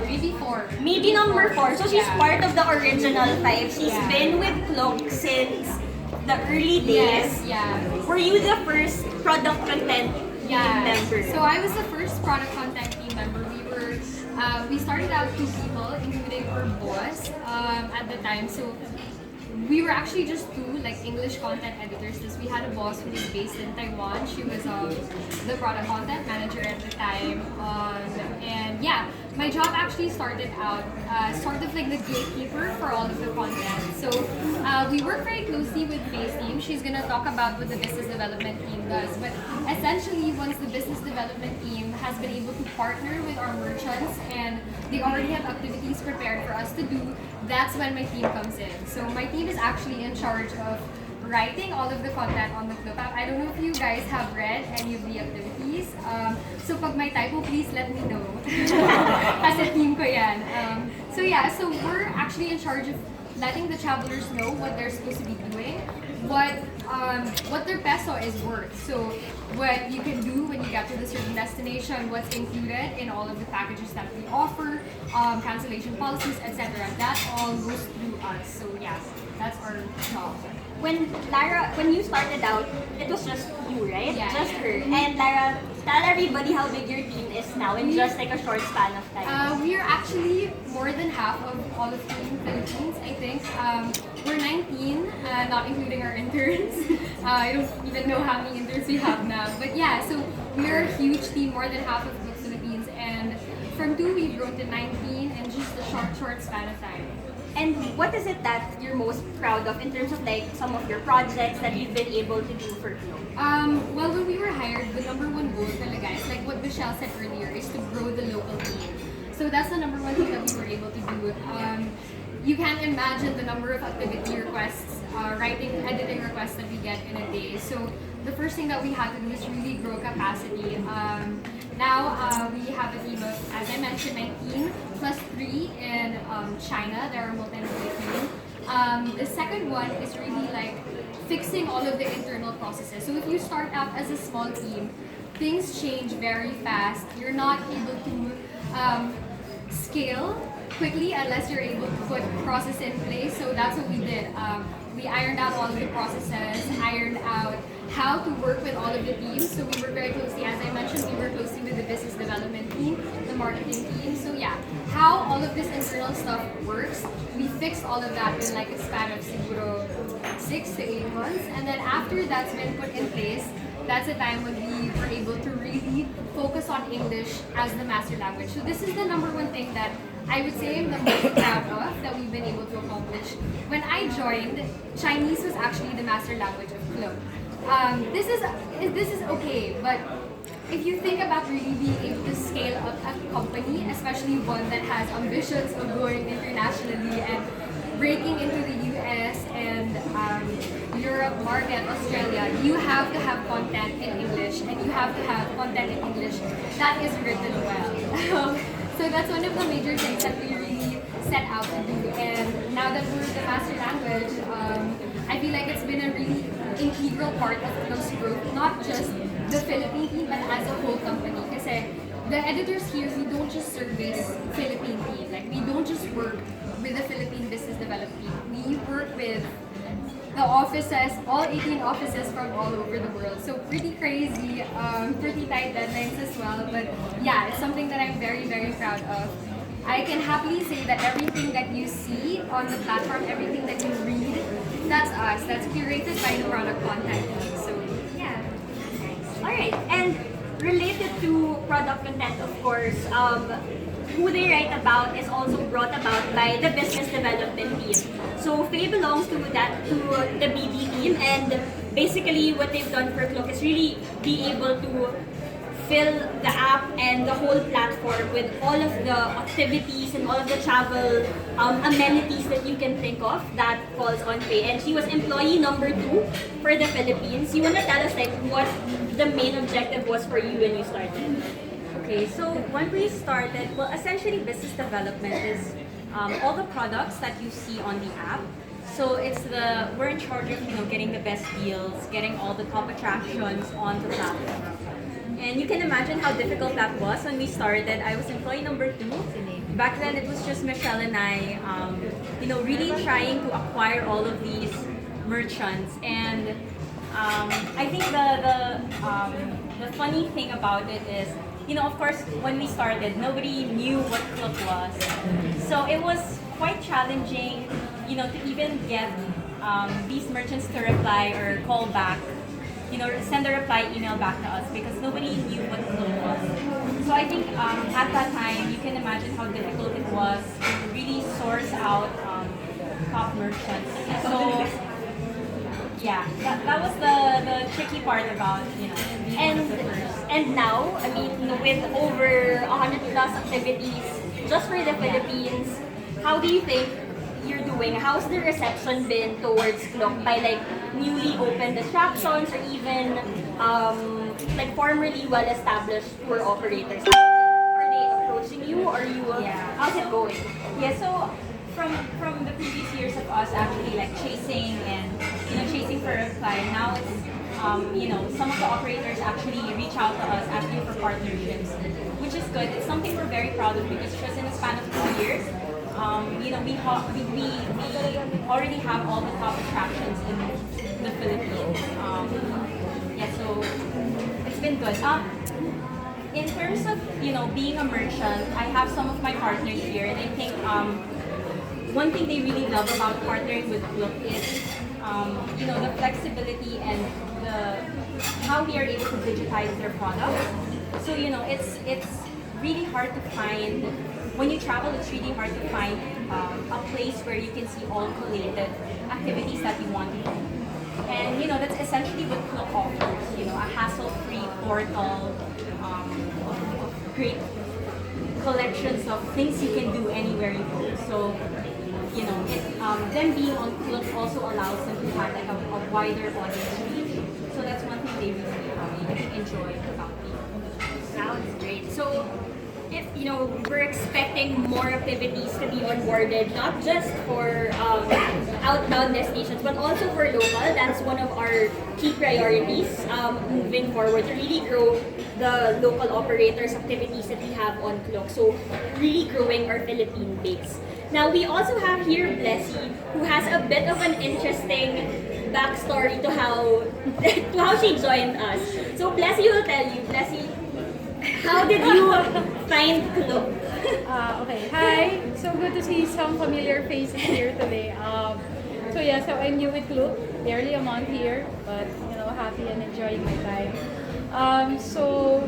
maybe 4. Maybe number 4. So she's Yeah. part of the original 5. She's Yeah. been with KLOOK since the early days. Yes, yeah. Were you the first product content team member? So I was the first product content team member. We started out 2 people, including our boss at the time. So we were actually just 2 like English content editors. Because we had a boss who was based in Taiwan. She was the product content manager at the time. And yeah, my job actually started out sort of like the gatekeeper for all of the content. So we work very closely with Faye's team. She's gonna talk about what the business development team does. But essentially, once the business development team has been able to partner with our merchants and they already have activities prepared for us to do, that's when my team comes in. So my team is actually in charge of writing all of the content on the KLOOK app. I don't know if you guys have read any of the activities. So pag may typo, please let me know. Kasi team ko yan. So yeah, so we're actually in charge of letting the travelers know what they're supposed to be doing, what their peso is worth. So what you can do when you get to the certain destination, what's included in all of the packages that we offer, cancellation policies, etc. That all goes through us. So yeah, that's our job. When you started out, it was just you, right? Yeah, Just yeah. her. And Lara, tell everybody how big your team is now in just like a short span of time. We are actually more than half of all of Team Philippines, I think. We're 19, not including our interns. I don't even know how many interns we have now. But yeah, so we're a huge team, more than half of the Philippines. And from 2, we've grown to 19 in just a short span of time. And what is it that you're most proud of in terms of like some of your projects that you've been able to do for KLOOK? Well, when we were hired, the number 1 goal talaga is like what Michelle said earlier, is to grow the local team. So that's the number 1 thing that we were able to do. You can't imagine the number of activity requests, editing requests that we get in a day. So the first thing that we had to do is really grow capacity. Now we have a team of, as I mentioned, 19 plus 3 in China. They're a multi-national team. The second one is really like fixing all of the internal processes. So if you start out as a small team, things change very fast. You're not able to scale quickly unless you're able to put process in place. So that's what we did. We ironed out all of the processes, ironed out how to work with all of the teams. So we work very closely, as I mentioned, we work closely with the business development team, the marketing team. So yeah, how all of this internal stuff works, we fixed all of that in like a span of siguro 6 to 8 months. And then after that's been put in place, that's the time when we were able to really focus on English as the master language. So this is the number 1 thing that I would say I'm the most proud of that we've been able to accomplish. When I joined, Chinese was actually the master language of KLOOK. This is okay, but if you think about really being able to scale up a company, especially one that has ambitions of going internationally and breaking into the US and Europe market, Australia, you have to have content in English, and you have to have content in English that is written well. So that's one of the major things that we really set out to do. And now that we're the master language, I feel like it's been a really integral part of KLOOK's growth, not just the Philippine team, but as a whole company. Because the editors here, we don't just service Philippine team. Like, we don't just work with the Philippine business development team. We work with the offices, all 18 offices from all over the world. So pretty crazy, pretty tight deadlines as well. But yeah, it's something that I'm very, very proud of. I can happily say that everything that you see on the platform, everything that you read, that's us. That's curated by the product content team. So yeah. Alright, and related to product content, of course, who they write about is also brought about by the business development team. So Faye belongs to the BD team, and basically what they've done for KLOOK is really be able to fill the app and the whole platform with all of the activities and all of the travel amenities that you can think of that falls on Faye. And she was employee number 2 for the Philippines. You want to tell us like what the main objective was for you when you started? Okay, so when we started, well, essentially business development is all the products that you see on the app. So we're in charge of getting the best deals, getting all the top attractions on the platform. And you can imagine how difficult that was when we started. I was employee number 2, back then it was just Michelle and I, really trying to acquire all of these merchants. And I think the funny thing about it is, of course, when we started, nobody knew what KLOOK was. So it was quite challenging, to even get these merchants to reply or call back, send a reply email back to us because nobody knew what KLOOK was. So I think at that time, you can imagine how difficult it was to really source out top merchants. So yeah, that was the tricky part about, And the first. and now, I mean, with over 100 plus activities just for the Philippines, how do you think you're doing? How's the reception been towards KLOOK by like newly opened attractions or even like formerly well-established tour operators? Are they approaching you or you? Yeah. How's it going? Yeah, so from the previous years of us actually like chasing and chasing for a reply, now it's some of the operators actually reach out to us asking for partnerships, which is good. It's something we're very proud of because just in a span of 2 years, we already have all the top attractions in the Philippines. Yeah, so it's been good. In terms of being a merchant, I have some of my partners here, and I think one thing they really love about partnering with KLOOK is the flexibility and how we are able to digitize their products. So it's really hard to find when you travel. It's really hard to find a place where you can see all collated activities that you want to do. And that's essentially what KLOOK offers. A hassle-free portal, great collections of things you can do anywhere you go. So them being on KLOOK also allows them to have like a wider audience reach. So that's one thing they really enjoy about me. Sounds great. So, if we're expecting more activities to be onboarded, not just for outbound destinations, but also for local. That's one of our key priorities moving forward to really grow the local operators' activities that we have on KLOOK. So, really growing our Philippine base. Now, we also have here Blessy, who has a bit of an interesting backstory to how she joined us. So, Blessy will tell you. Blessy, how did you find KLOOK? Okay, hi. So good to see some familiar faces here today. So I'm new with KLOOK, barely a month here, but happy and enjoying my time. So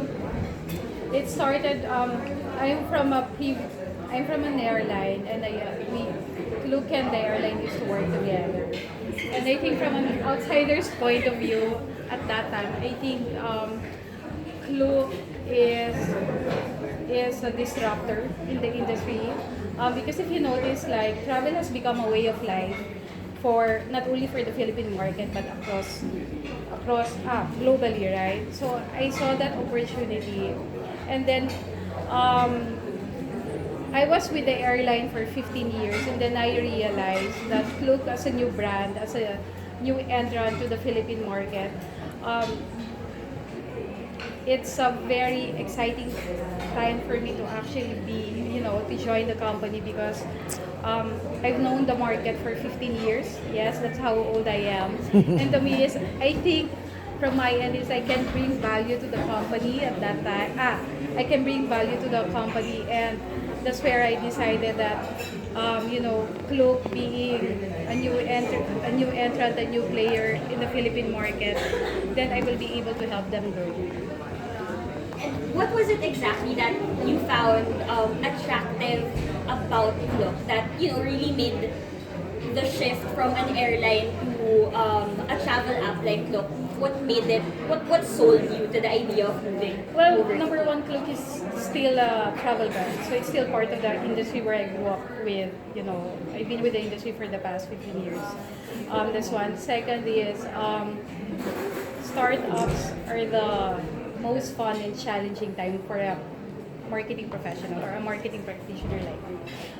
it started. I'm from an airline, and KLOOK and the airline used to work together. And I think from an outsider's point of view, at that time, I think KLOOK is a disruptor in the industry because if you notice, like travel has become a way of life for not only for the Philippine market but across globally, right? So I saw that opportunity, and then I was with the airline for 15 years, and then I realized that KLOOK as a new brand, as a new entrant to the Philippine market, it's a very exciting time for me to actually to join the company because I've known the market for 15 years. Yes, that's how old I am. And to me is, I think from my end is I can bring value to the company at that time. I can bring value to the company, and that's where I decided that KLOOK being a new entrant, a new player in the Philippine market, then I will be able to help them grow. What was it exactly that you found attractive about KLOOK that really made the shift from an airline to a travel app like KLOOK? What sold you to the idea of moving? Well, over to number one, KLOOK is still a travel brand, so it's still part of the industry where I grew up with. I've been with the industry for the past 15 years. That's one. Second is startups are the most fun and challenging time for a marketing professional or a marketing practitioner like me.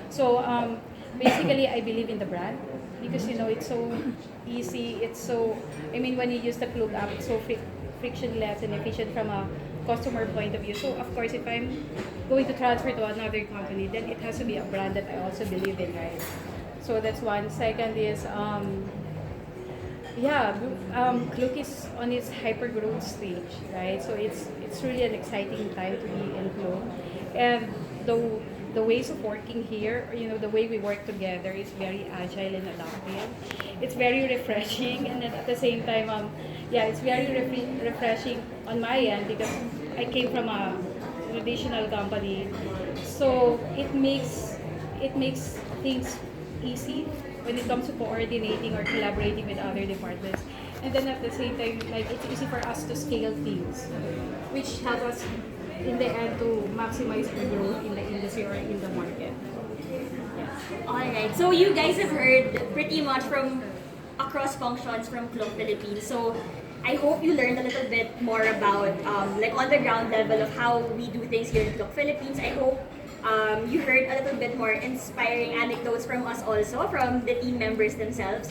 So basically, I believe in the brand because it's so easy. When you use the KLOOK app, it's so frictionless and efficient from a customer point of view. So of course, if I'm going to transfer to another company, then it has to be a brand that I also believe in, right? So that's one. Second is yeah, KLOOK is on its hyper growth stage, right? So it's really an exciting time to be in KLOOK, and the ways of working here, the way we work together is very agile and adaptive. It's very refreshing, and then at the same time, yeah, it's very refreshing on my end because I came from a traditional company, so it makes things easy when it comes to coordinating or collaborating with other departments. And then at the same time, like it's easy for us to scale things, which help us in the end to maximize our growth in the industry or in the market. Alright, so you guys have heard pretty much from across functions from KLOOK Philippines. So I hope you learned a little bit more about like on the ground level of how we do things here in KLOOK Philippines. I hope you heard a little bit more inspiring anecdotes from us also, from the team members themselves.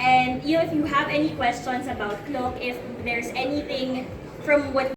And if you have any questions about KLOOK, if there's anything from what